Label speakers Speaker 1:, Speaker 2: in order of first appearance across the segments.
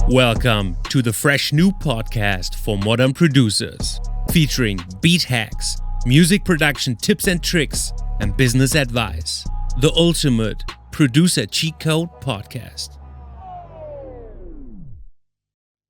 Speaker 1: Welcome to the Fresh New Podcast for modern producers, featuring beat hacks, music production tips and tricks, and business advice. The ultimate producer cheat code podcast.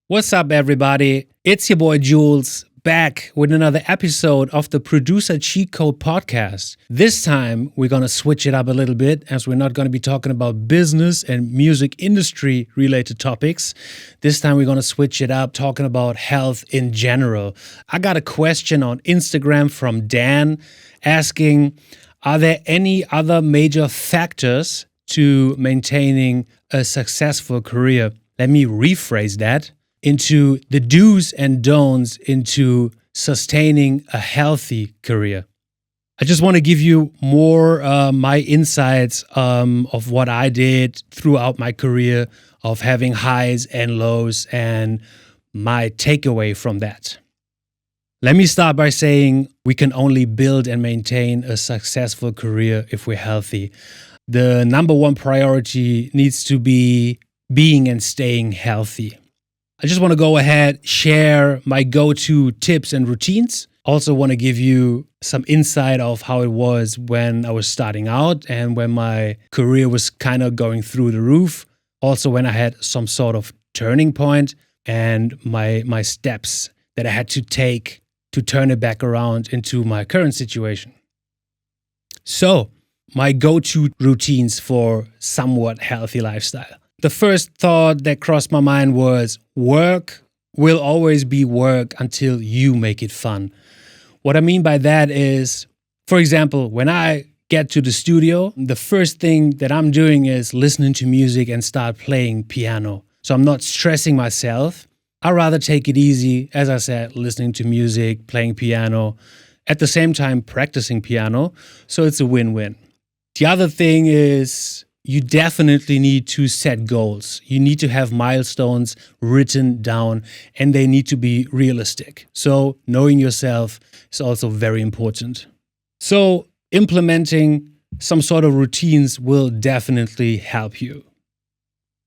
Speaker 1: What's up, everybody? It's your boy Jules, back with another episode of the Producer Cheat Code podcast. This time, we're going to switch it up a little bit, as we're not going to be talking about business and music industry related topics. This time, we're going to switch it up, talking about health in general. I got a question on Instagram from Dan asking, are there any other major factors to maintaining a successful career? Let me rephrase that into the do's and don'ts into sustaining a healthy career. I just want to give you more my insights of what I did throughout my career, of having highs and lows, and my takeaway from that. Let me start by saying we can only build and maintain a successful career if we're healthy. The number one priority needs to be being and staying healthy. I just want to go ahead, share my go-to tips and routines. Also want to give you some insight of how it was when I was starting out and when my career was kind of going through the roof. Also when I had some sort of turning point and my steps that I had to take to turn it back around into my current situation. So, my go-to routines for somewhat healthy lifestyle. The first thought that crossed my mind was work will always be work until you make it fun. What I mean by that is, for example, when I get to the studio, the first thing that I'm doing is listening to music and start playing piano. So I'm not stressing myself. I'd rather take it easy, as I said, listening to music, playing piano, at the same time practicing piano. So it's a win-win. The other thing is, you definitely need to set goals. You need to have milestones written down, and they need to be realistic. So knowing yourself is also very important. So implementing some sort of routines will definitely help you.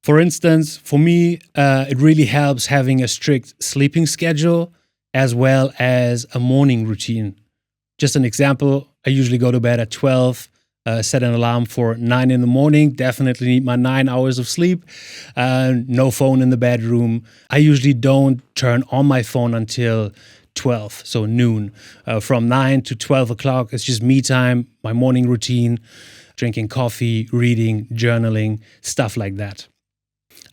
Speaker 1: For instance, for me, it really helps having a strict sleeping schedule as well as a morning routine. Just an example, I usually go to bed at 12, set an alarm for 9 in the morning, definitely need my 9 hours of sleep, no phone in the bedroom. I usually don't turn on my phone until 12, so noon. From 9 to 12 o'clock, it's just me time, my morning routine, drinking coffee, reading, journaling, stuff like that.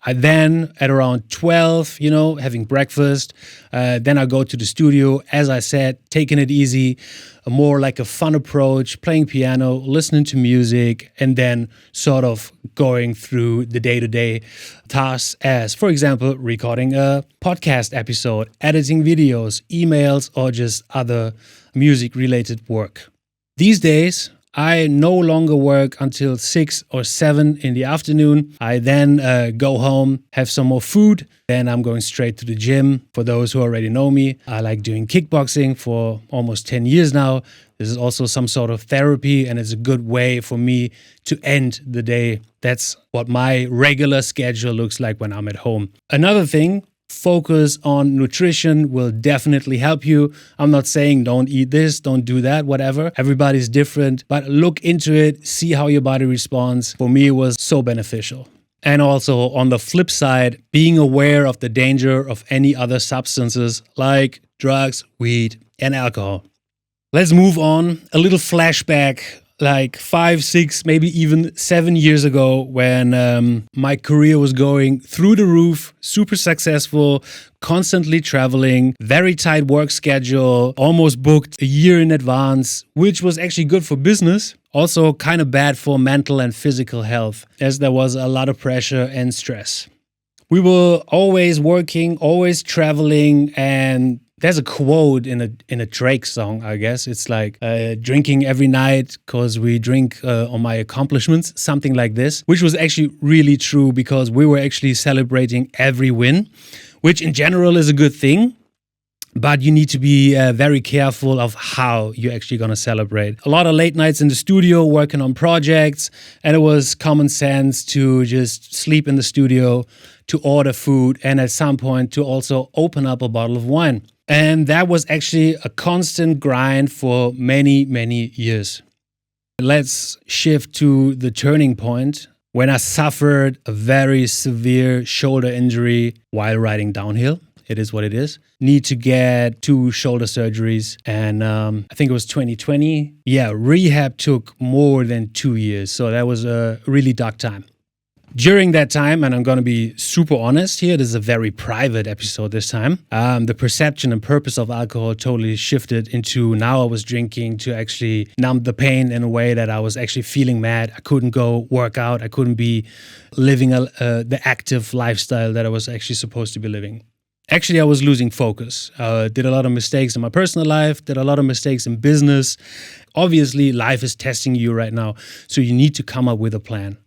Speaker 1: I then, at around 12, having breakfast, then I go to the studio, as I said, taking it easy, more like a fun approach, playing piano, listening to music, and then sort of going through the day-to-day tasks as, for example, recording a podcast episode, editing videos, emails, or just other music-related work. These days, I no longer work until 6 or 7 in the afternoon. I then go home, have some more food, then I'm going straight to the gym. For those who already know me, I like doing kickboxing for almost 10 years now. This is also some sort of therapy, and it's a good way for me to end the day. That's what my regular schedule looks like when I'm at home. Another thing, focus on nutrition will definitely help you. I'm not saying don't eat this, don't do that, whatever. Everybody's different, but look into it, see how your body responds. For me, it was so beneficial. And also on the flip side, being aware of the danger of any other substances like drugs, weed, and alcohol. Let's move on. A little flashback. Like 5, 6, maybe even 7 years ago when my career was going through the roof, super successful, constantly traveling, very tight work schedule, almost booked a year in advance, which was actually good for business. Also kind of bad for mental and physical health, as there was a lot of pressure and stress. We were always working, always traveling, and there's a quote in a Drake song, I guess. It's like drinking every night because we drink on my accomplishments, something like this, which was actually really true because we were actually celebrating every win, which in general is a good thing. But you need to be very careful of how you're actually going to celebrate. A lot of late nights in the studio working on projects, and it was common sense to just sleep in the studio, to order food, and at some point to also open up a bottle of wine. And that was actually a constant grind for many, many years. Let's shift to the turning point when I suffered a very severe shoulder injury while riding downhill. It is what it is. Need to get 2 shoulder surgeries. And I think it was 2020. Yeah, rehab took more than 2 years. So that was a really dark time. During that time, and I'm going to be super honest here, this is a very private episode this time, the perception and purpose of alcohol totally shifted into now I was drinking to actually numb the pain in a way that I was actually feeling mad. I couldn't go work out. I couldn't be living the active lifestyle that I was actually supposed to be living. Actually, I was losing focus. Did a lot of mistakes in my personal life, did a lot of mistakes in business. Obviously, life is testing you right now, so you need to come up with a plan.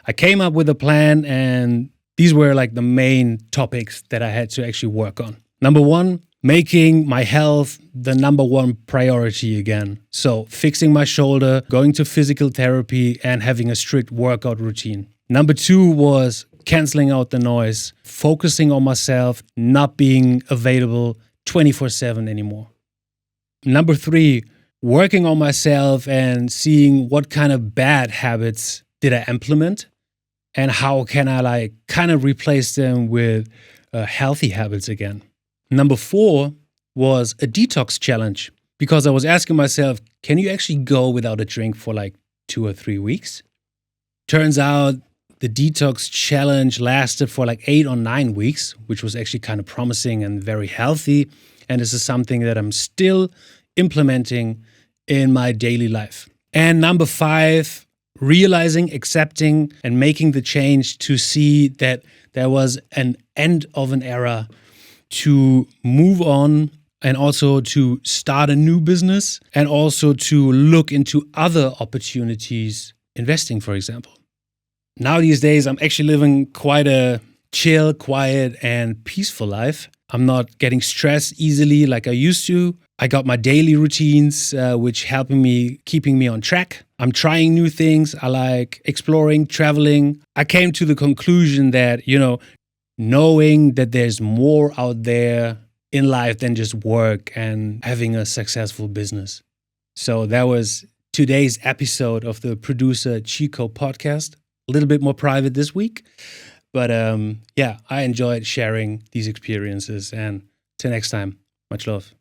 Speaker 1: I came up with a plan, and these were like the main topics that I had to actually work on. Number 1, making my health the number 1 priority again. So fixing my shoulder, going to physical therapy, and having a strict workout routine. Number 2 was canceling out the noise, focusing on myself, not being available 24/7 anymore. Number 3, working on myself and seeing what kind of bad habits did I implement and how can I kind of replace them with healthy habits again. Number 4 was a detox challenge because I was asking myself, can you actually go without a drink for 2 or 3 weeks? Turns out the detox challenge lasted for 8 or 9 weeks, which was actually kind of promising and very healthy. And this is something that I'm still implementing in my daily life. And number 5, realizing, accepting, and making the change to see that there was an end of an era, to move on and also to start a new business and also to look into other opportunities, investing, for example. Now these days, I'm actually living quite a chill, quiet, and peaceful life. I'm not getting stressed easily like I used to. I got my daily routines, which keeping me on track. I'm trying new things. I like exploring, traveling. I came to the conclusion that, knowing that there's more out there in life than just work and having a successful business. So that was today's episode of the Producer Cheat Code podcast. A little bit more private this week. But I enjoyed sharing these experiences. And till next time, much love.